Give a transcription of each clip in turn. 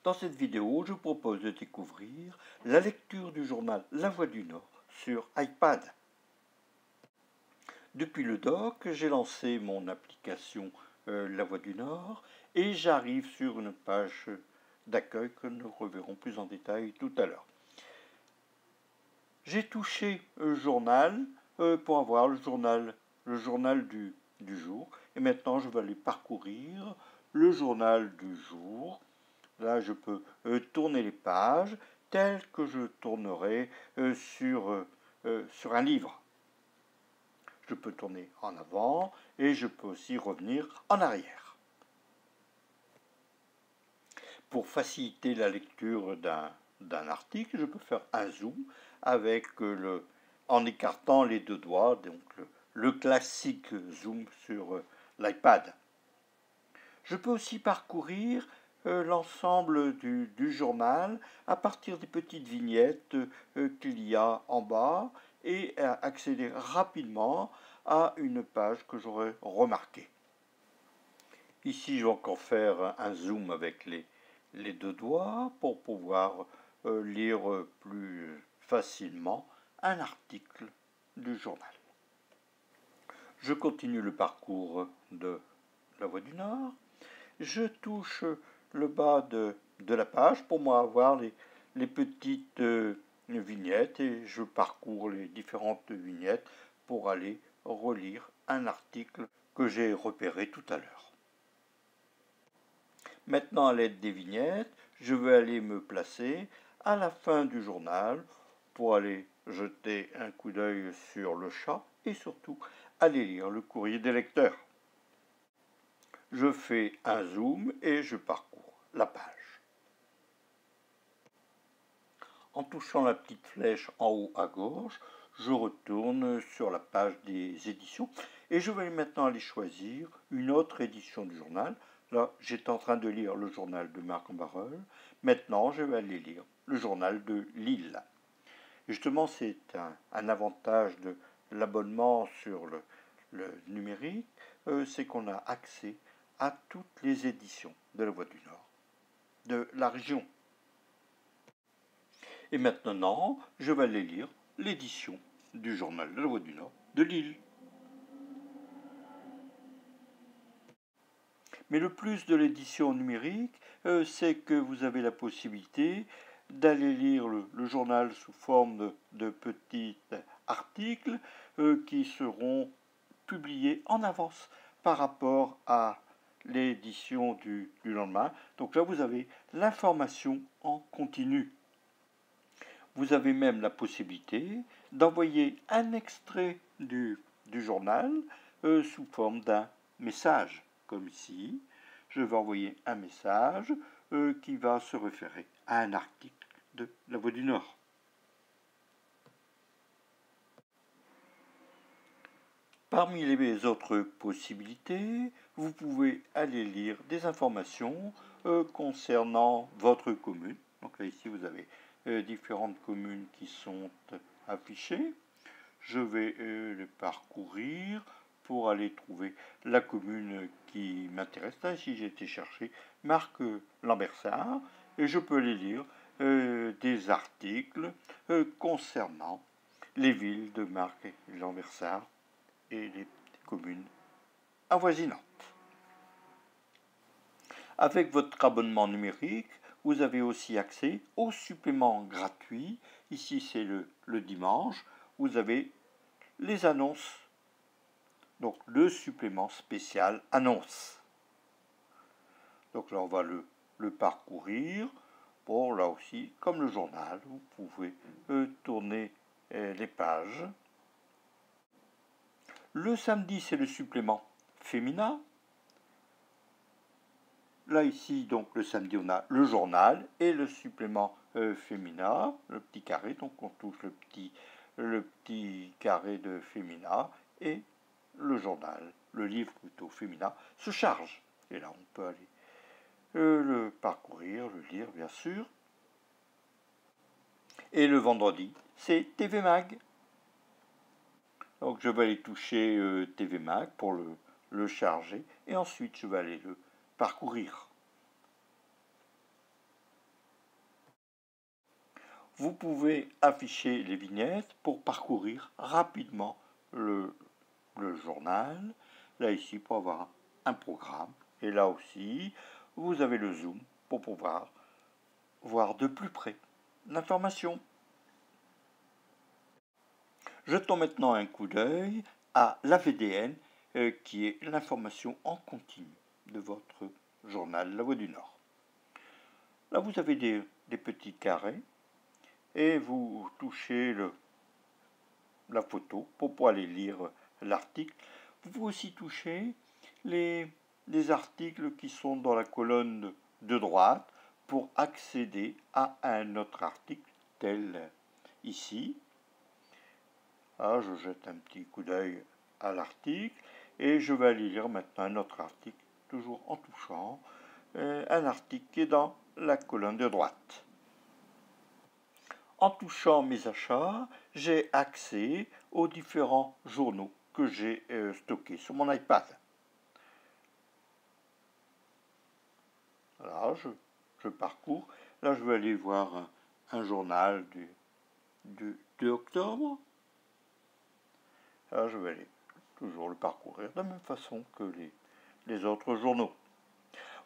Dans cette vidéo, je vous propose de découvrir la lecture du journal La Voix du Nord sur iPad. Depuis le dock, j'ai lancé mon application La Voix du Nord et j'arrive sur une page d'accueil que nous reverrons plus en détail tout à l'heure. J'ai touché journal pour avoir le journal du jour et maintenant je vais aller parcourir le journal du jour. Là, je peux tourner les pages telles que je tournerai sur un livre. Je peux tourner en avant et je peux aussi revenir en arrière. Pour faciliter la lecture d'un article, je peux faire un zoom avec en écartant les deux doigts, donc le classique zoom sur l'iPad. Je peux aussi parcourir l'ensemble du journal à partir des petites vignettes qu'il y a en bas et accéder rapidement à une page que j'aurais remarquée. Ici, je vais encore faire un zoom avec les deux doigts pour pouvoir lire plus facilement un article du journal. Je continue le parcours de La Voix du Nord. Je touche le bas de la page pour moi avoir les petites vignettes et je parcours les différentes vignettes pour aller relire un article que j'ai repéré tout à l'heure. Maintenant, à l'aide des vignettes, je vais aller me placer à la fin du journal pour aller jeter un coup d'œil sur le chat et surtout aller lire le courrier des lecteurs. Je fais un zoom et je parcours la page. En touchant la petite flèche en haut à gauche, je retourne sur la page des éditions et je vais maintenant aller choisir une autre édition du journal. Là, j'étais en train de lire le journal de Marc Barreul. Maintenant, je vais aller lire le journal de Lille. Justement, c'est un avantage de l'abonnement sur le numérique, c'est qu'on a accès à toutes les éditions de La Voix du Nord, de la région. Et maintenant, je vais aller lire l'édition du journal de La Voix du Nord de Lille. Mais le plus de l'édition numérique, c'est que vous avez la possibilité d'aller lire le journal sous forme de petits articles qui seront publiés en avance par rapport à l'édition du lendemain. Donc là, vous avez l'information en continu. Vous avez même la possibilité d'envoyer un extrait du journal sous forme d'un message, comme ici. Je vais envoyer un message qui va se référer à un article de La Voix du Nord. Parmi les autres possibilités, vous pouvez aller lire des informations concernant votre commune. Donc là, ici, vous avez différentes communes qui sont affichées. Je vais les parcourir pour aller trouver la commune qui m'intéresse. Là, ici, j'ai été chercher Marc Lambersart et je peux aller lire des articles concernant les villes de Marc Lambersart et les communes avoisinantes. Avec votre abonnement numérique, vous avez aussi accès aux suppléments gratuits. Ici, c'est le dimanche. Vous avez les annonces. Donc, le supplément spécial annonce. Donc là, on va le parcourir. Bon, là aussi, comme le journal, vous pouvez tourner les pages. Le samedi, c'est le supplément féminin. Là, ici, donc, le samedi, on a le journal et le supplément féminin, le petit carré. Donc, on touche le petit carré de féminin et le journal, le livre plutôt féminin, se charge. Et là, on peut aller le parcourir, le lire, bien sûr. Et le vendredi, c'est TV Mag. Donc, je vais aller toucher TV Mag pour le charger et ensuite, je vais aller le parcourir. vous pouvez afficher les vignettes pour parcourir rapidement le journal. Là ici pour avoir un programme. Et là aussi, vous avez le zoom pour pouvoir voir de plus près l'information. Jetons maintenant un coup d'œil à l'AVDN, qui est l'information en continu de votre journal La Voix du Nord. Là, vous avez des petits carrés et vous touchez la photo pour pouvoir aller lire l'article. Vous pouvez aussi toucher les articles qui sont dans la colonne de droite pour accéder à un autre article tel ici. Là, je jette un petit coup d'œil à l'article et je vais aller lire maintenant un autre article, toujours en touchant un article qui est dans la colonne de droite. En touchant mes achats, j'ai accès aux différents journaux que j'ai stockés sur mon iPad. Voilà, je parcours. Là, je vais aller voir un journal du 2 octobre. Là, je vais aller toujours le parcourir de la même façon que les autres journaux.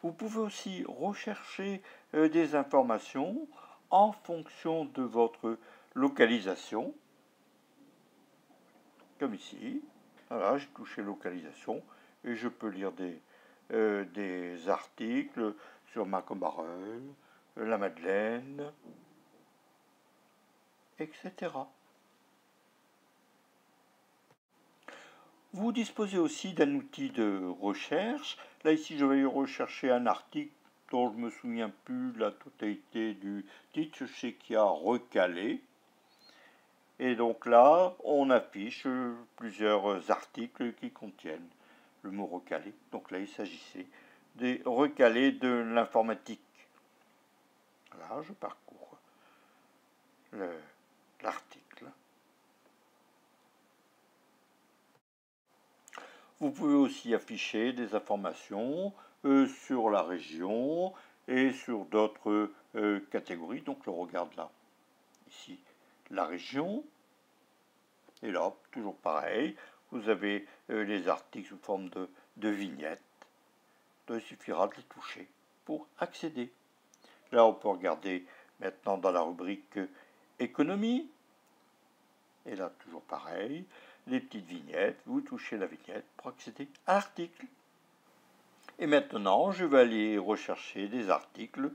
Vous pouvez aussi rechercher des informations en fonction de votre localisation, comme ici. Voilà, j'ai touché localisation et je peux lire des articles sur Macombarel, la Madeleine, etc. Vous disposez aussi d'un outil de recherche. Là, ici, je vais rechercher un article dont je ne me souviens plus la totalité du titre. Je sais qu'il y a recalé. Et donc là, on affiche plusieurs articles qui contiennent le mot recalé. Donc là, il s'agissait des recalés de l'informatique. Là, je parcours l'article. Vous pouvez aussi afficher des informations sur la région et sur d'autres catégories. Donc, je regarde là, ici, la région. Et là, toujours pareil, vous avez les articles sous forme de vignettes. Donc, il suffira de les toucher pour accéder. Là, on peut regarder maintenant dans la rubrique économie. Et là, toujours pareil, les petites vignettes, vous touchez la vignette pour accéder à l'article. Et maintenant, je vais aller rechercher des articles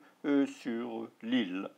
sur l'île.